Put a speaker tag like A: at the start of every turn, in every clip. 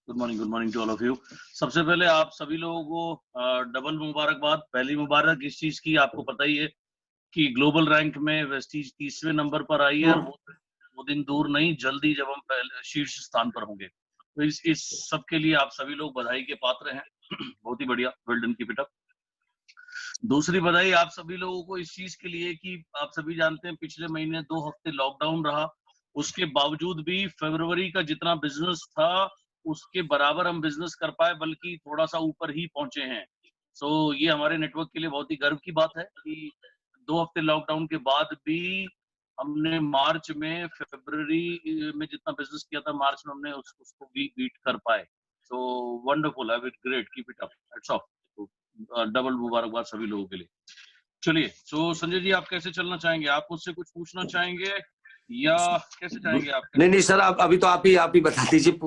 A: Good morning to all of you. सबसे पहले आप सभी लोगों को डबल मुबारकबाद। पहली मुबारक इस चीज की, आपको पता ही है कि ग्लोबल रैंक में वेस्टीज 30वें नंबर पर आई है और वो दिन दूर नहीं, जल्दी जब हम पहले शीर्ष स्थान पर होंगे। तो इस सब के लिए आप सभी लोग बधाई के पात्र हैं। बहुत ही बढ़िया, well done, keep it up. दूसरी बधाई आप सभी लोगों को इस चीज के लिए कि आप सभी जानते हैं पिछले महीने 2 हफ्ते लॉकडाउन रहा, उसके बावजूद भी फरवरी का जितना बिजनेस था उसके बराबर हम बिजनेस कर पाए, बल्कि थोड़ा सा ऊपर ही पहुंचे हैं। सो ये हमारे नेटवर्क के लिए बहुत ही गर्व की बात है कि 2 हफ्ते लॉकडाउन के बाद भी हमने मार्च में, फरवरी में जितना बिजनेस किया था मार्च में हमने उसको भी बीट कर पाए। So wonderful, have it great, keep it up, hats off. Double मुबारकबाद सभी लोगों के लिए। चलिए, तो संजय जी आप कैसे चलना चाहेंगे? आप मुझसे कुछ पूछना चाहेंगे या कैसे चाहेंगे आप?
B: नहीं सर, आप अभी तो आप ही बता दीजिए।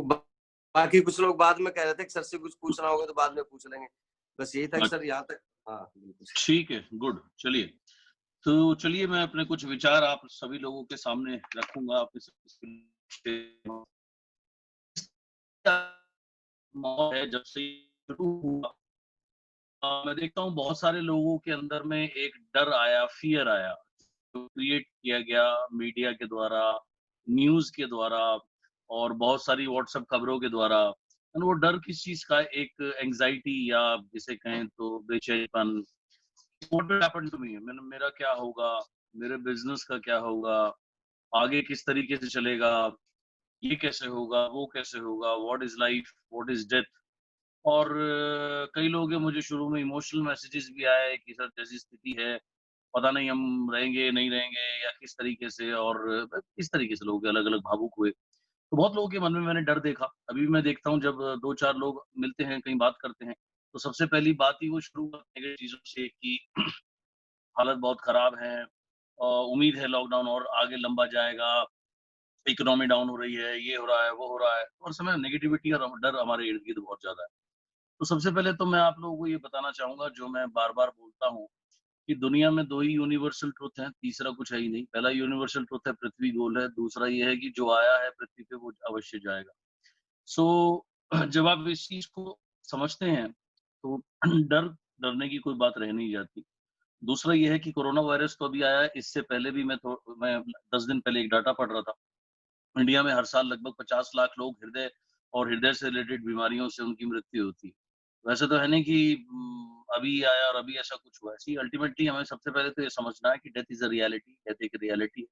B: बाकी कुछ लोग बाद में कह रहे थे कि सर से कुछ पूछना होगा तो बाद में पूछ लेंगे। बस यही था कि सर यहाँ तक। हाँ
A: ठीक है, गुड। चलिए, तो चलिए मैं अपने कुछ विचार आप सभी लोगों के सामने रखूंगा। है जब से शुरू हुआ, मैं देखता हूँ बहुत सारे लोगों के अंदर में एक डर आया, फियर आया, जो क्रिएट किया गया मीडिया के द्वारा, न्यूज के द्वारा और बहुत सारी व्हाट्सएप खबरों के द्वारा। वो डर किस चीज का? एक एंजाइटी या जिसे कहें तो बेचैनीपन। What will happen to me, मेरा क्या होगा, मेरे बिजनेस का क्या होगा, आगे किस तरीके से चलेगा, ये कैसे होगा, वो कैसे होगा, what is life, what is death. और कई लोगों के मुझे शुरू में इमोशनल मैसेजेस भी आए कि सर जैसी स्थिति है पता नहीं हम रहेंगे नहीं रहेंगे या किस तरीके से, और किस तरीके से लोग अलग अलग भावुक हुए। तो बहुत लोगों के मन में मैंने डर देखा। अभी भी मैं देखता हूँ जब दो चार लोग मिलते हैं, कहीं बात करते हैं, तो सबसे पहली बात ही वो शुरू करते हैं चीजों से कि हालत बहुत खराब है, उम्मीद है लॉकडाउन और आगे लंबा जाएगा, इकोनॉमी डाउन हो रही है, ये हो रहा है, वो हो रहा है। और समय नेगेटिविटी और डर हमारे इर्द गिर्द बहुत ज्यादा है। तो सबसे पहले तो मैं आप लोगों को ये बताना चाहूंगा, जो मैं बार बार बोलता हूँ, कि दुनिया में दो ही यूनिवर्सल ट्रुथ है, तीसरा कुछ है ही नहीं। पहला यूनिवर्सल ट्रुथ है पृथ्वी गोल है, दूसरा ये है कि जो आया है पृथ्वी पे वो अवश्य जाएगा। सो जब आप इस चीज को समझते हैं तो डरने की कोई बात रह नहीं जाती। दूसरा ये है कि कोरोना वायरस तो अभी आया है, इससे पहले भी मैं 10 दिन पहले एक डाटा पढ़ रहा था। इंडिया में हर साल लगभग 50 लाख लोग हृदय और हृदय से रिलेटेड बीमारियों से उनकी मृत्यु होती है। वैसे तो है नहीं कि अभी आया और अभी ऐसा कुछ हुआ है। अल्टीमेटली हमें सबसे पहले तो ये समझना है कि death is a reality, death एक रियलिटी है।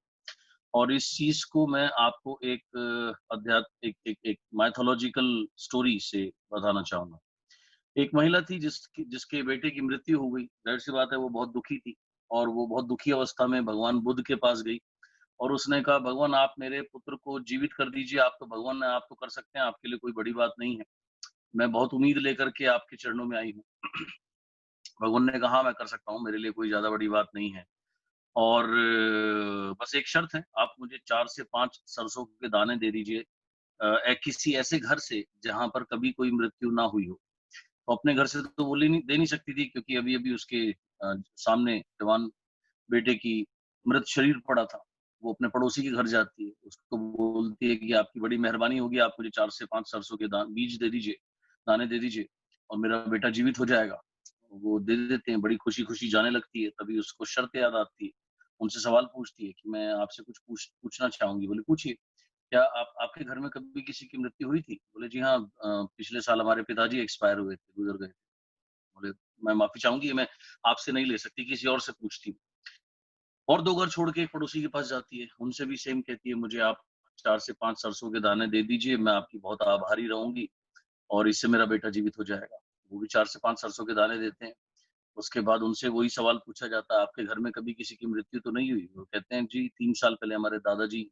A: और इस चीज को मैं आपको एक अध्यात्म एक माइथोलॉजिकल स्टोरी से बताना चाहूंगा। एक महिला थी जिसके बेटे की मृत्यु हो गई। जाहिर सी बात है वो बहुत दुखी थी, और वो बहुत दुखी अवस्था में भगवान बुद्ध के पास गई और उसने कहा, भगवान आप मेरे पुत्र को जीवित कर दीजिए, आप तो भगवान है, आप तो कर सकते हैं, आपके लिए कोई बड़ी बात नहीं है, मैं बहुत उम्मीद लेकर के आपके चरणों में आई हूँ। भगवान ने कहा, मैं कर सकता हूँ, मेरे लिए कोई ज्यादा बड़ी बात नहीं है, और बस एक शर्त है, आप मुझे 4 से 5 सरसों के दाने दे दीजिए किसी ऐसे घर से जहां पर कभी कोई मृत्यु ना हुई हो। तो अपने घर से तो वो दे नहीं सकती थी, क्योंकि अभी अभी उसके सामने जवान बेटे की मृत शरीर पड़ा था। वो अपने पड़ोसी के घर जाती है, उसको बोलती है कि आपकी बड़ी मेहरबानी होगी, आप मुझे 4 से 5 सरसों के बीज दे दीजिए, दाने दे दीजिए, और मेरा बेटा जीवित हो जाएगा। वो दे देते हैं, बड़ी खुशी खुशी जाने लगती है। तभी उसको शर्त याद आती है, उनसे सवाल पूछती है कि मैं आपसे कुछ पूछना चाहूंगी। बोले पूछिए, क्या आपके घर में कभी किसी की मृत्यु हुई थी? बोले जी हाँ, पिछले साल हमारे पिताजी एक्सपायर हुए थे, गुजर गए थे। बोले मैं माफी चाहूंगी, मैं आपसे नहीं ले सकती, किसी और से पूछती हूँ। और 2 घर छोड़ के एक पड़ोसी के पास जाती है, उनसे भी सेम कहती है, मुझे आप 4 से 5 सरसों के दाने दे दीजिए, मैं आपकी बहुत आभारी रहूंगी और इससे मेरा बेटा जीवित हो जाएगा। वो भी 4 से 5 सरसों के दाने देते हैं। उसके बाद उनसे वही सवाल पूछा जाता है, आपके घर में कभी किसी की मृत्यु तो नहीं हुई? वो कहते हैं जी 3 साल पहले हमारे दादाजी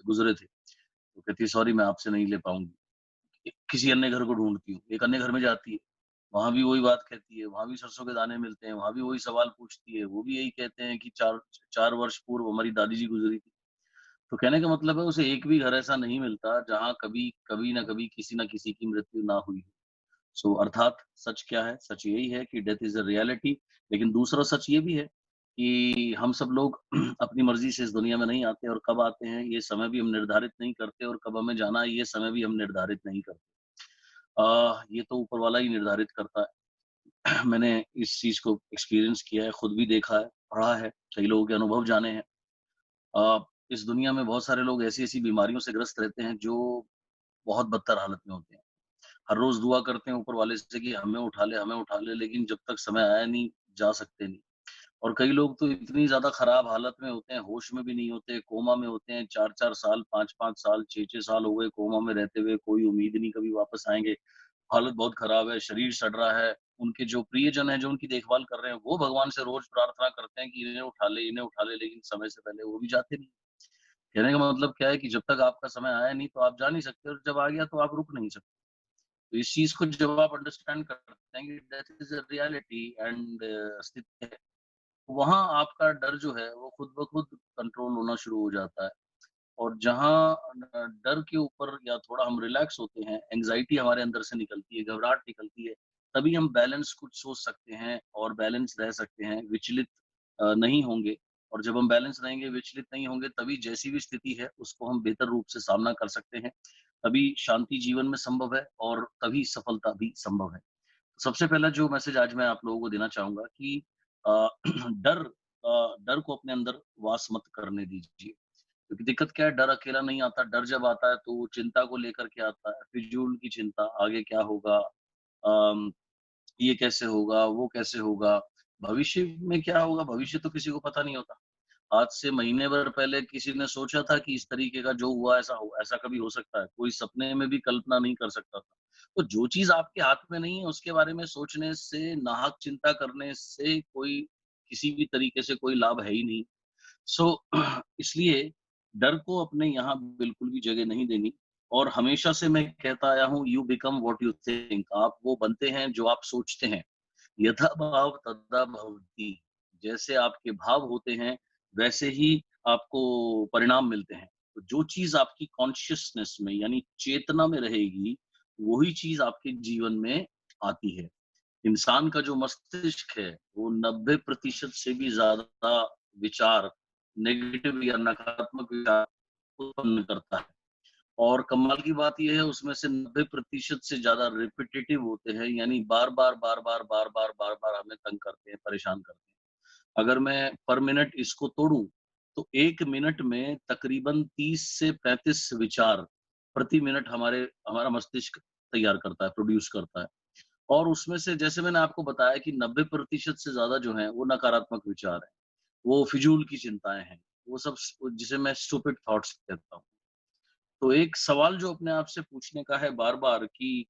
A: गुजरे थे। वो कहती है, सॉरी मैं आपसे नहीं ले पाऊंगी, किसी अन्य घर को ढूंढती हूँ। एक अन्य घर में जाती है, वहां भी वही बात कहती है, वहां भी सरसों के दाने मिलते हैं, वहां भी वही सवाल पूछती है, वो भी यही कहते हैं कि 4 वर्ष पूर्व हमारी दादी जी गुजरी थी। तो कहने का मतलब है, उसे एक भी घर ऐसा नहीं मिलता जहां कभी कभी ना कभी किसी ना किसी की मृत्यु ना हुई हो। सो अर्थात सच क्या है? सच यही है कि डेथ इज अ रियलिटी। लेकिन दूसरा सच ये भी है कि हम सब लोग अपनी मर्जी से इस दुनिया में नहीं आते, और कब आते हैं ये समय भी हम निर्धारित नहीं करते, और कब हमें जाना है ये समय भी हम निर्धारित नहीं करते। ये तो ऊपर वाला ही निर्धारित करता है। मैंने इस चीज़ को एक्सपीरियंस किया है, खुद भी देखा है, पढ़ा है, कई लोगों के अनुभव जाने हैं। इस दुनिया में बहुत सारे लोग ऐसी-ऐसी बीमारियों से ग्रस्त रहते हैं जो बहुत बदतर हालत में होते हैं। हर रोज़ दुआ करते हैं ऊपर वाले से कि हमें उठा ले, लेकिन जब तक समय आया नहीं, जा सकते नहीं। और कई लोग तो इतनी ज़्यादा खराब हालत में होते हैं, होश में भी नहीं होते, कोमा में होते हैं, 4-4 साल, 5-5 साल, 6-6 साल हो गए कोमा में रहते हुए, कोई उम्मीद नहीं कभी वापस आएँगे। हालत बहुत खराब है, शरीर सड़ रहा है, उनके जो प्रियजन हैं, जो उनकी देखभाल कर रहे हैं, वो भगवान से रोज़ प्रार्थना करते हैं कि इन्हें उठा ले, लेकिन समय से पहले वो भी जाते नहीं। कहने का मतलब क्या है कि जब तक आपका समय आया नहीं, तो आप जा नहीं सकते और जब आ गया तो आप रुक नहीं सकते। तो इस चीज़ को जब आप अंडरस्टैंड करते हैं कि death is a reality and अस्तित्व है, वहाँ आपका डर जो है वो खुद ब खुद कंट्रोल होना शुरू हो जाता है। और जहाँ डर के ऊपर या थोड़ा हम रिलैक्स होते हैं, एंग्ज़ायटी हमारे अंदर से निकलती है, घबराहट निकलती है, तभी हम बैलेंस कुछ सोच सकते हैं और बैलेंस रह सकते हैं, विचलित नहीं होंगे। और जब हम बैलेंस रहेंगे, विचलित नहीं होंगे, तभी जैसी भी स्थिति है, उसको हम बेहतर रूप से सामना कर सकते हैं। तभी शांति जीवन में संभव है और तभी सफलता भी संभव है। सबसे पहला जो मैसेज आज मैं आप लोगों को देना चाहूँगा कि अ, डर को अपने अंदर वास मत करने दीजिए। क्योंकि दिक्कत क्या है, डर अकेला नहीं आता, डर जब आता है तो वो चिंता को लेकर के आता है, फिजूल की चिंता, आगे क्या होगा, अम, ये कैसे होगा, वो कैसे होगा, भविष्य में क्या होगा, भविष्य तो किसी को पता नहीं होता। आज से महीने भर पहले किसी ने सोचा था कि इस तरीके का जो हुआ ऐसा कभी हो सकता है? कोई सपने में भी कल्पना नहीं कर सकता था। तो जो चीज़ आपके हाथ में नहीं है उसके बारे में सोचने से, नाहक चिंता करने से कोई किसी भी तरीके से कोई लाभ है ही नहीं। सो इसलिए डर को अपने यहाँ बिल्कुल भी जगह नहीं देनी। और हमेशा से मैं कहता आया हूँ, you become what you think, आप वो बनते हैं जो आप सोचते हैं। यथा भाव तदा भवति, जैसे आपके भाव होते हैं वैसे ही आपको परिणाम मिलते हैं। तो जो चीज़ आपकी कॉन्शियसनेस में यानी चेतना में रहेगी, वही चीज़ आपके जीवन में आती है। इंसान का जो मस्तिष्क है, वो 90% से भी ज़्यादा विचार, नेगेटिव या नकारात्मक विचार उत्पन्न करता है। और कमाल की बात ये है, उसमें से 90% से ज़्यादा रिपिटेटिव होते हैं, यानी बार-बार, बार-बार, बार-बार, बार-बार हमें तंग करते हैं, परेशान करते हैं। अगर मैं पर मिनट इसको तोड़ूँ, तो 1 मिनट में तकरीबन 30 से 35 विचार प्रति मिनट हमारा मस्तिष्क तैयार करता है, प्रोड्यूस करता है। और उसमें से जैसे मैंने आपको बताया कि 90% से ज़्यादा जो हैं, वो नकारात्मक विचार हैं, वो फिजूल की चिंताएँ हैं, वो सब जिसे मैं स्टूपिड थॉट्स कहता हूँ। तो एक सवाल जो अपने आप से पूछने का है बार-बार कि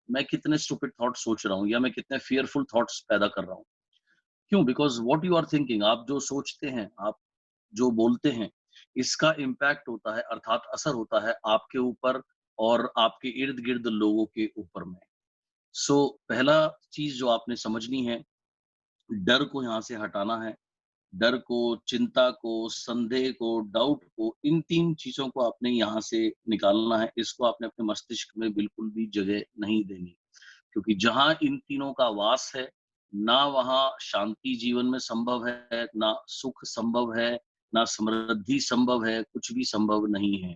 A: मैं कितने स्टूपिड थॉट्स सोच रहा हूँ या मैं कितने फियरफुल थॉट्स पैदा कर रहा हूँ। क्यों? Because what you are thinking, आप जो सोचते हैं, आप जो बोलते हैं, इसका इम्पैक्ट होता है, अर्थात असर होता है आपके ऊपर और आपके इर्द-गिर्द लोगों के ऊपर में। पहला चीज़ जो आपने समझनी है, डर को यहाँ से हटाना है। डर को, चिंता को, संदेह को, डाउट को, इन 3 चीज़ों को आपने यहाँ से निकालना है। इसको आपने अपने मस्तिष्क में बिल्कुल भी जगह नहीं देनी। क्योंकि जहाँ इन तीनों का वास है, ना वहाँ शांति जीवन में संभव है, ना सुख संभव है, ना समृद्धि संभव है, कुछ भी संभव नहीं है।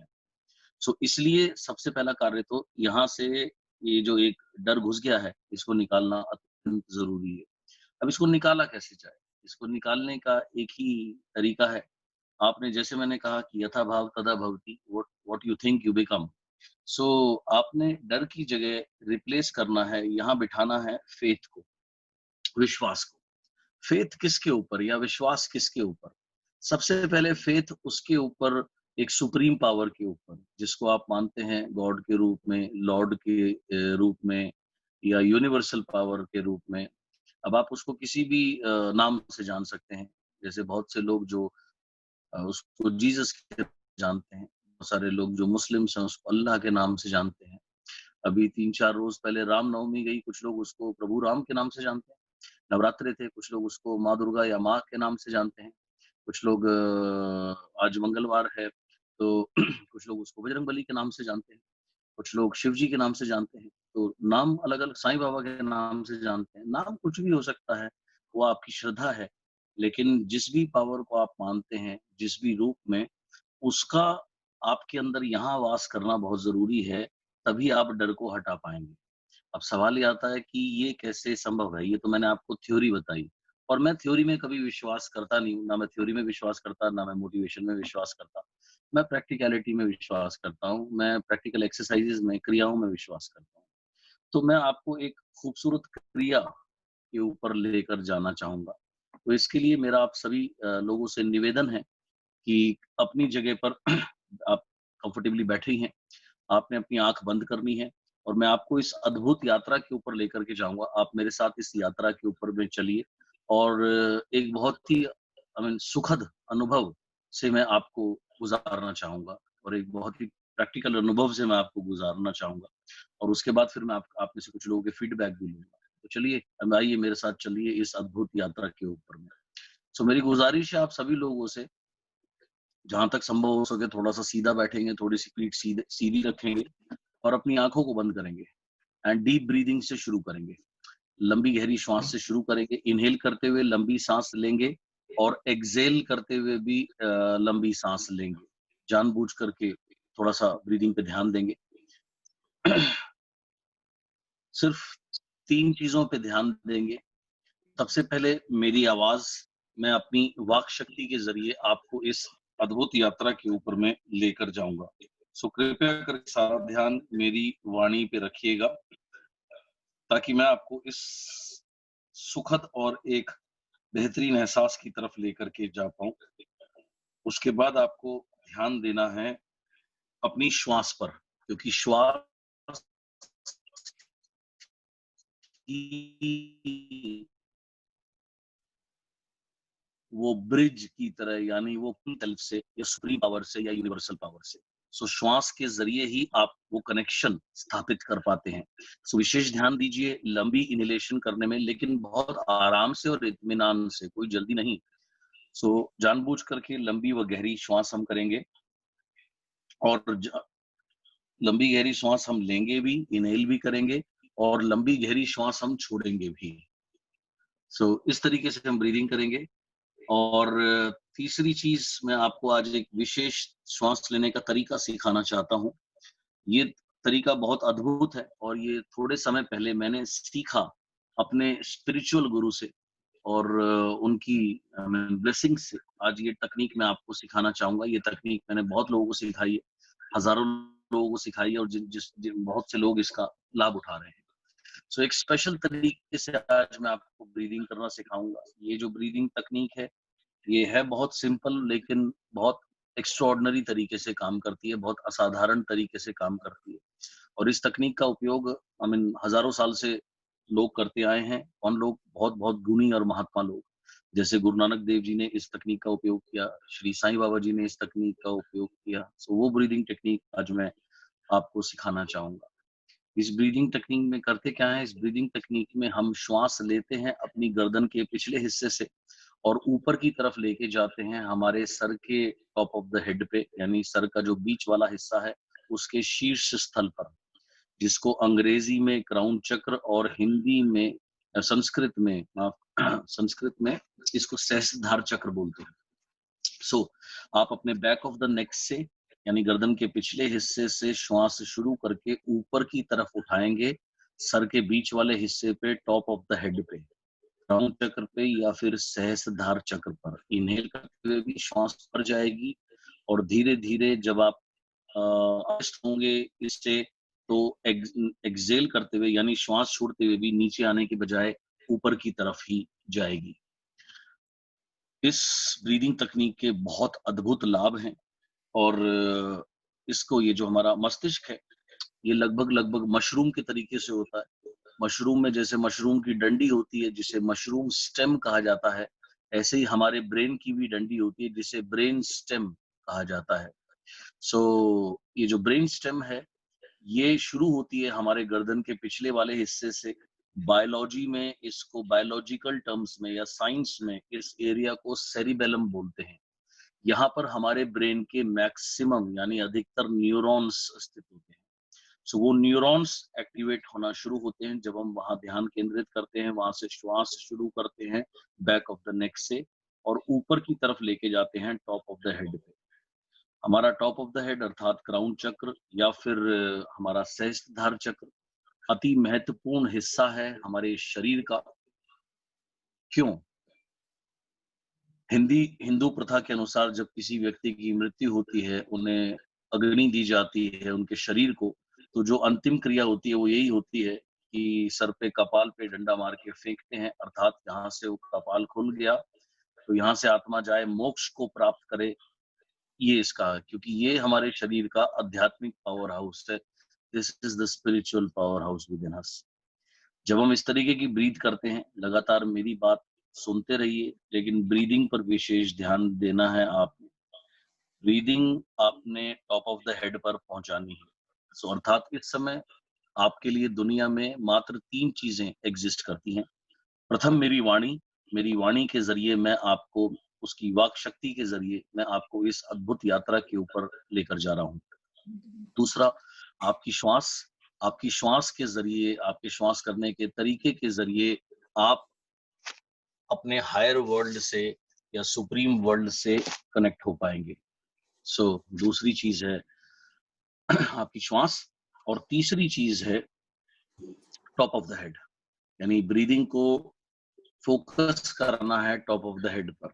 A: इसलिए सबसे पहला कार्य तो यहाँ से ये जो एक डर घुस गया है, इसको निकालना अत्यंत ज़रूरी है। अब इसको निकाला कैसे जाए? इसको निकालने का एक ही तरीका है। आपने जैसे मैंने कहा कि यथा भाव तदा भवति, what you think you become. आपने डर की जगह रिप्लेस करना है, यहाँ बिठाना है फेथ को, विश्वास को। फेथ किसके ऊपर या विश्वास किसके ऊपर? सबसे पहले फेथ उसके ऊपर, एक सुप्रीम पावर के ऊपर, जिसको आप मानते हैं गॉड के रूप में, लॉर्ड के रूप में या यूनिवर्सल पावर के रूप में। अब आप उसको किसी भी नाम से जान सकते हैं। जैसे बहुत से लोग जो उसको जीसस के जानते हैं। बहुत सारे लोग जो मुस्लिम्स हैं उसको अल्लाह के नाम से जानते हैं। अभी 3-4 रोज़ पहले रामनवमी गई, कुछ लोग उसको प्रभु राम के नाम से जानते हैं। नवरात्रे थे, कुछ लोग उसको माँ दुर्गा या माँ के नाम से जानते हैं। कुछ लोग आज मंगलवार है तो कुछ लोग उसको बजरंगबली के नाम से जानते हैं। कुछ लोग शिव जी के नाम से जानते हैं। तो नाम अलग-अलग, साईं बाबा के नाम से जानते हैं। नाम कुछ भी हो सकता है, वो आपकी श्रद्धा है। लेकिन जिस भी पावर को आप मानते हैं, जिस भी रूप में, उसका आपके अंदर यहाँ वास करना बहुत ज़रूरी है, तभी आप डर को हटा पाएँगे। अब सवाल ये आता है कि ये कैसे संभव है? ये तो मैंने आपको थ्योरी बताई और मैं थ्योरी में कभी विश्वास करता नहीं हूँ, ना मैं थ्योरी में विश्वास करता, ना मैं मोटिवेशन में विश्वास करता। मैं प्रैक्टिकैलिटी में विश्वास करता हूँ, मैं प्रैक्टिकल एक्सरसाइज़ेज़ में, क्रियाओं में विश्वास करता हूँ। तो मैं आपको एक खूबसूरत क्रिया के ऊपर लेकर जाना चाहूँगा। तो इसके लिए मेरा आप सभी लोगों से निवेदन है कि अपनी जगह पर आप कंफर्टेबली बैठे ही हैं, आपने अपनी आँख बंद करनी है और मैं आपको इस अद्भुत यात्रा के ऊपर लेकर के जाऊँगा। आप मेरे साथ इस यात्रा के ऊपर में चलिए और एक बहुत ही सुखद अनुभव से मैं आपको गुज़ारना चाहूँगा और एक बहुत ही प्रैक्टिकल अनुभव से मैं आपको गुज़ारना चाहूँगा और उसके बाद फिर मैं आप में से कुछ लोगों के फीडबैक भी लूँगा। तो चलिए, अब आइए मेरे साथ चलिए इस अद्भुत यात्रा के ऊपर में। सो मेरी गुज़ारिश है आप सभी लोगों से, जहाँ तक संभव हो सके थोड़ा-सा सीधा बैठेंगे, थोड़ी-सी पीठ सीधी रखेंगे और अपनी आँखों को बंद करेंगे एंड डीप ब्रीथिंग से शुरू करेंगे। लंबी गहरी श्वास से शुरू करेंगे, इन्हेल करते हुए लंबी साँस लेंगे और एक्सहेल करते हुए भी लंबी साँस लेंगे। जानबूझ करके थोड़ा-सा ब्रीथिंग पे ध्यान देंगे। सिर्फ 3 चीज़ों पे ध्यान देंगे। सबसे पहले मेरी आवाज़, मैं अपनी वाक शक्ति के ज़रिए आपको इस अद्भुत यात्रा के ऊपर मैं लेकर जाऊँगा। सो कृपया करके सारा ध्यान मेरी वाणी पे रखिएगा, ताकि मैं आपको इस सुखद और एक बेहतरीन एहसास की तरफ लेकर के जा पाऊँ। उसके बाद आपको ध्यान देना है अपनी श्वास पर, क्योंकि श्वास ही वो ब्रिज की तरह, यानी वो सेल्फ से या सुप्रीम पावर से या यूनिवर्सल पावर से। सो श्वास के ज़रिए ही आप वो कनेक्शन स्थापित कर पाते हैं। सो विशेष ध्यान दीजिए लंबी इन्हेलेशन करने में, लेकिन बहुत आराम से और इत्मीनान से, कोई जल्दी नहीं। सो जानबूझ करके लंबी व गहरी श्वास हम करेंगे और लंबी गहरी श्वास हम लेंगे भी, इनहेल भी करेंगे और लंबी गहरी श्वास हम छोड़ेंगे भी। सो इस तरीके से हम ब्रीदिंग करेंगे। और तीसरी चीज़, मैं आपको आज एक विशेष श्वास लेने का तरीका सिखाना चाहता हूँ। ये तरीका बहुत अद्भुत है और ये थोड़े समय पहले मैंने सीखा अपने स्पिरिचुअल गुरु से और उनकी ब्लेसिंग से। आज ये तकनीक मैं आपको सिखाना चाहूँगा। ये तकनीक मैंने बहुत लोगों को सिखाई है, हज़ारों लोगों को सिखाई है और जिन बहुत से लोग इसका लाभ उठा रहे हैं। सो एक स्पेशल तरीके से आज मैं आपको ब्रीदिंग करना सिखाऊँगा। ये जो ब्रीदिंग तकनीक है, ये है बहुत सिंपल, लेकिन बहुत एक्स्ट्राऑर्डिनरी तरीके से काम करती है, बहुत असाधारण तरीके से काम करती है। और इस तकनीक का उपयोग हज़ारों साल से लोग करते आए हैं। कौन लोग? बहुत-बहुत गुणी और महात्मा लोग। जैसे गुरु नानक देव जी ने इस तकनीक का उपयोग किया, श्री साईं बाबा जी ने इस तकनीक का उपयोग किया। सो वो ब्रीदिंग टेक्नीक आज मैं आपको सिखाना चाहूँगा। इस ब्रीदिंग टेक्नीक में करते क्या है, इस ब्रीदिंग टेक्नीक में हम श्वास लेते हैं अपनी गर्दन के पिछले हिस्से से और ऊपर की तरफ लेके जाते हैं हमारे सर के टॉप ऑफ द हेड पे, यानी सर का जो बीच वाला हिस्सा है उसके शीर्ष स्थल पर, जिसको अंग्रेजी में क्राउन चक्र और हिंदी में संस्कृत में संस्कृत में इसको सहस्त्रधार चक्र बोलते हैं। सो आप अपने बैक ऑफ द नेक से, यानी गर्दन के पिछले हिस्से से श्वास शुरू करके ऊपर की तरफ उठाएंगे, सर के बीच वाले हिस्से पे, टॉप ऑफ द हेड पे, क्राउन चक्र पे या फिर सहस्त्रधार चक्र पर इनहेल करते हुए भी श्वास ऊपर जाएगी और धीरे धीरे जब आप अरेस्ट होंगे इससे, तो एक्सहेल करते हुए, यानी श्वास छोड़ते हुए भी नीचे आने के बजाय ऊपर की तरफ ही जाएगी। इस ब्रीदिंग तकनीक के बहुत अद्भुत लाभ हैं और इसको, ये जो हमारा मस्तिष्क है, ये लगभग मशरूम के तरीके से होता है। मशरूम में जैसे मशरूम की डंडी होती है जिसे मशरूम स्टेम कहा जाता है, ऐसे ही हमारे ब्रेन की भी डंडी होती है जिसे ब्रेन स्टेम कहा जाता है। सो ये जो ब्रेन स्टेम है, ये शुरू होती है हमारे गर्दन के पिछले वाले हिस्से से। बायोलॉजी में इसको, बायोलॉजिकल टर्म्स में या साइंस में इस एरिया को सेरिबेलम बोलते हैं। यहाँ पर हमारे ब्रेन के मैक्सिमम यानी अधिकतर न्यूरॉन्स स्थित होते हैं। सो वो न्यूरॉन्स एक्टिवेट होना शुरू होते हैं जब हम वहाँ ध्यान केंद्रित करते हैं, वहां से श्वास शुरू करते हैं बैक ऑफ द नेक से और ऊपर की तरफ लेके जाते हैं टॉप ऑफ द हेड पे। हमारा टॉप ऑफ द हेड अर्थात क्राउन चक्र या फिर हमारा सहस्त्रधार चक्र अति महत्वपूर्ण हिस्सा है हमारे शरीर का। क्यों? हिंदू प्रथा के अनुसार जब किसी व्यक्ति की मृत्यु होती है, उन्हें अग्नि दी जाती है उनके शरीर को, तो जो अंतिम क्रिया होती है वो यही होती है कि सर पे कपाल पे डंडा मार के फेंकते हैं, अर्थात यहाँ से वो कपाल खुल गया तो यहाँ से आत्मा जाए, मोक्ष को प्राप्त करे, ये इसका है। क्योंकि ये हमारे शरीर का आध्यात्मिक पावर हाउस है। This is the spiritual power house within us. जब हम इस तरीके की ब्रीथ करते हैं, लगातार मेरी बात सुनते रहिए, लेकिन ब्रीदिंग पर विशेष ध्यान देना है आपने। ब्रीदिंग आपने टॉप ऑफ द हेड पर पहुंचानी है। सो अर्थात इस समय आपके लिए दुनिया में मात्र 3 चीजें एग्जिस्ट करती हैं। प्रथम मेरी वाणी के जरिए मैं आपको, उसकी वाक शक्ति के जरिए मैं आपको इस अद्भुत यात्रा के ऊपर लेकर जा रहा हूँ। दूसरा, आपकी श्वास के जरिए, आपके श्वास करने के तरीके के जरिए आप अपने हायर वर्ल्ड से या सुप्रीम वर्ल्ड से कनेक्ट हो पाएंगे। सो दूसरी चीज है आपकी श्वास, और तीसरी चीज है टॉप ऑफ द हेड, यानी ब्रीदिंग को फोकस करना है टॉप ऑफ द हेड पर।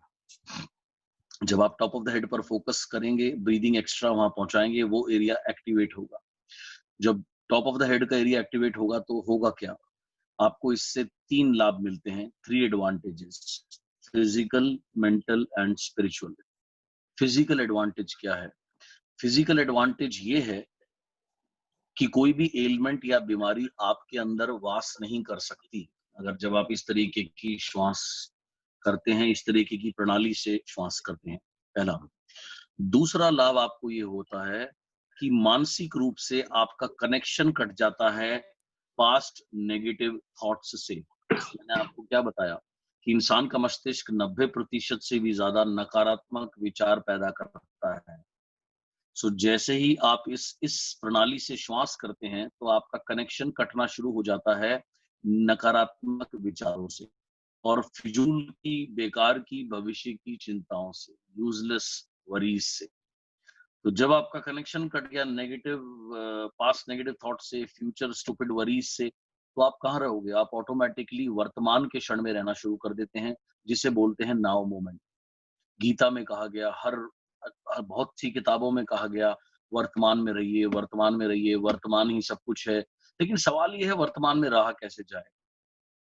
A: जब आप टॉप ऑफ द हेड पर फोकस करेंगे, ब्रीदिंग एक्स्ट्रा वहां पहुंचाएंगे, वो एरिया एक्टिवेट होगा। जब टॉप ऑफ द हेड का एरिया एक्टिवेट होगा तो होगा क्या? आपको इससे 3 लाभ मिलते हैं, 3 advantages, physical, mental and spiritual. Physical advantage क्या है? फिजिकल एडवांटेज ये है कि कोई भी एलिमेंट या बीमारी आपके अंदर वास नहीं कर सकती अगर जब आप इस तरीके की श्वास करते हैं, इस तरीके की प्रणाली से श्वास करते हैं, पहला। दूसरा लाभ आपको ये होता है कि मानसिक रूप से आपका कनेक्शन कट जाता है पास्ट नेगेटिव थॉट्स से। मैंने आपको क्या बताया कि इंसान का मस्तिष्क 90% से भी ज्यादा नकारात्मक विचार पैदा करता है। सो जैसे ही आप इस प्रणाली से श्वास करते हैं तो आपका कनेक्शन कटना शुरू हो जाता है नकारात्मक विचारों से और फिजूल की, बेकार की, भविष्य की चिंताओं से, यूजलेस वरीज से। तो जब आपका कनेक्शन कट गया नेगेटिव पास्ट नेगेटिव थॉट से, फ्यूचर स्टूपिड वरीज से, तो आप कहाँ रहोगे? आप ऑटोमेटिकली वर्तमान के क्षण में रहना शुरू कर देते हैं, जिसे बोलते हैं नाउ मोमेंट। गीता में कहा गया, हर बहुत सी किताबों में कहा गया, वर्तमान में रहिए, वर्तमान में रहिए, वर्तमान ही सब कुछ है। लेकिन सवाल ये है, वर्तमान में रहा कैसे जाए?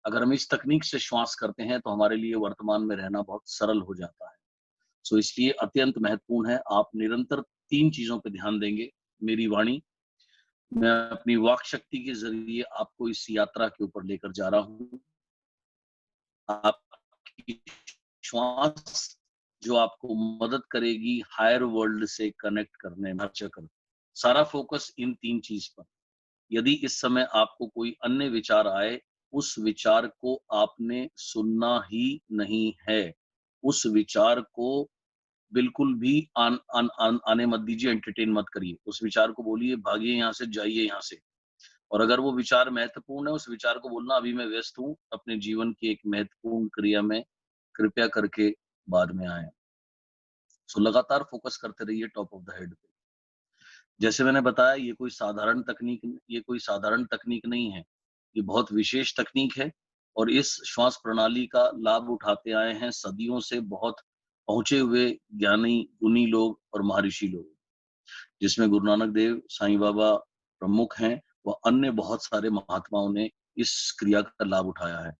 A: अगर हम इस तकनीक से श्वास करते हैं तो हमारे लिए वर्तमान में रहना बहुत सरल हो जाता है। सो इसलिए अत्यंत महत्वपूर्ण है, आप निरंतर 3 चीजों पे ध्यान देंगे। मेरी वाणी, मैं अपनी वाक शक्ति के जरिए आपको इस यात्रा के ऊपर लेकर जा रहा हूँ। आपकी श्वास जो आपको मदद करेगी हायर वर्ल्ड से कनेक्ट करने में, सारा फोकस इन 3 चीज पर। यदि इस समय आपको कोई अन्य विचार आए, उस विचार को आपने सुनना ही नहीं है। उस विचार को बिल्कुल भी आने मत दीजिए, एंटरटेन मत करिए। उस विचार को बोलिए भागिए यहाँ से, जाइए यहाँ से। और अगर वो विचार महत्वपूर्ण है, उस विचार को बोलना अभी मैं व्यस्त हूँ अपने जीवन की एक महत्वपूर्ण क्रिया में, कृपया करके बाद में आए। सो लगातार फोकस करते रहिए टॉप ऑफ द हेड पे। जैसे मैंने बताया, ये कोई साधारण तकनीक नहीं है, ये बहुत विशेष तकनीक है। और इस श्वास प्रणाली का लाभ उठाते आए हैं सदियों से बहुत पहुंचे हुए ज्ञानी, गुणी लोग और महर्षि लोग, जिसमें गुरु नानक देव, साईं बाबा प्रमुख हैं, व अन्य बहुत सारे महात्माओं ने इस क्रिया का लाभ उठाया है।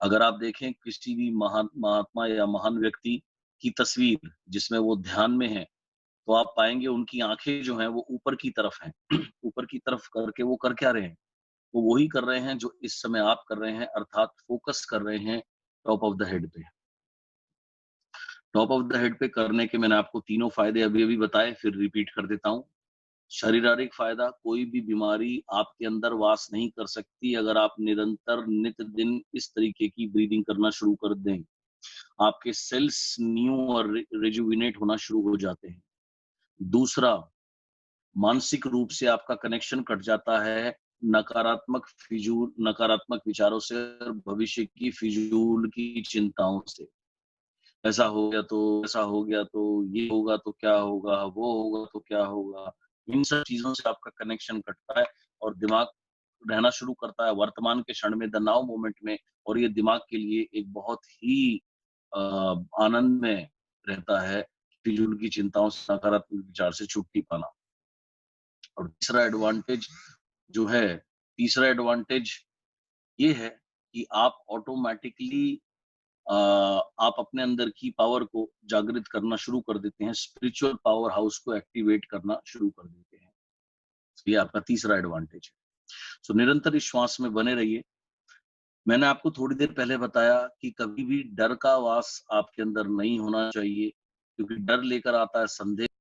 A: अगर आप देखें किसी भी महात्मा या महान व्यक्ति की तस्वीर जिसमें वो ध्यान में है, तो आप पाएंगे उनकी आंखें जो हैं वो ऊपर की तरफ हैं। ऊपर की तरफ करके वो कर क्या रहे हैं? वो वही कर रहे हैं जो इस समय आप कर रहे हैं, अर्थात फोकस कर रहे हैं टॉप ऑफ द हेड पे। टॉप ऑफ द हेड पे करने के मैंने आपको तीनों फायदे अभी अभी बताए, फिर रिपीट कर देता हूँ। शारीरिक फायदा, कोई भी बीमारी आपके अंदर वास नहीं कर सकती अगर आप निरंतर नित्य दिन इस तरीके की ब्रीदिंग करना शुरू कर दें। आपके सेल्स न्यू और रिजुविनेट होना शुरू हो जाते हैं। दूसरा, मानसिक रूप से आपका कनेक्शन कट जाता है नकारात्मक विचारों से और भविष्य की फिजूल की चिंताओं से। ऐसा हो गया तो, ऐसा हो गया तो, ये होगा तो क्या होगा, वो होगा तो क्या होगा, इन सब चीजों से आपका कनेक्शन कटता है और दिमाग रहना शुरू करता है वर्तमान के क्षण में, द नाउ मोमेंट में, और ये दिमाग के लिए एक बहुत ही आनंद में रहता है फिजूल की चिंताओं से, नकारात्मक विचार से छुट्टी पाना। और तीसरा एडवांटेज ये है कि आप ऑटोमेटिकली आप अपने अंदर की पावर को जागृत करना शुरू कर देते हैं, स्पिरिचुअल पावर हाउस को एक्टिवेट करना शुरू कर देते हैं। ये आपका तीसरा एडवांटेज है। सो निरंतर इस श्वास में बने रहिए। मैंने आपको थोड़ी देर पहले बताया कि कभी भी डर का वास आपके अंदर नहीं होना चाहिए, क्योंकि डर लेकर आता है संदेह।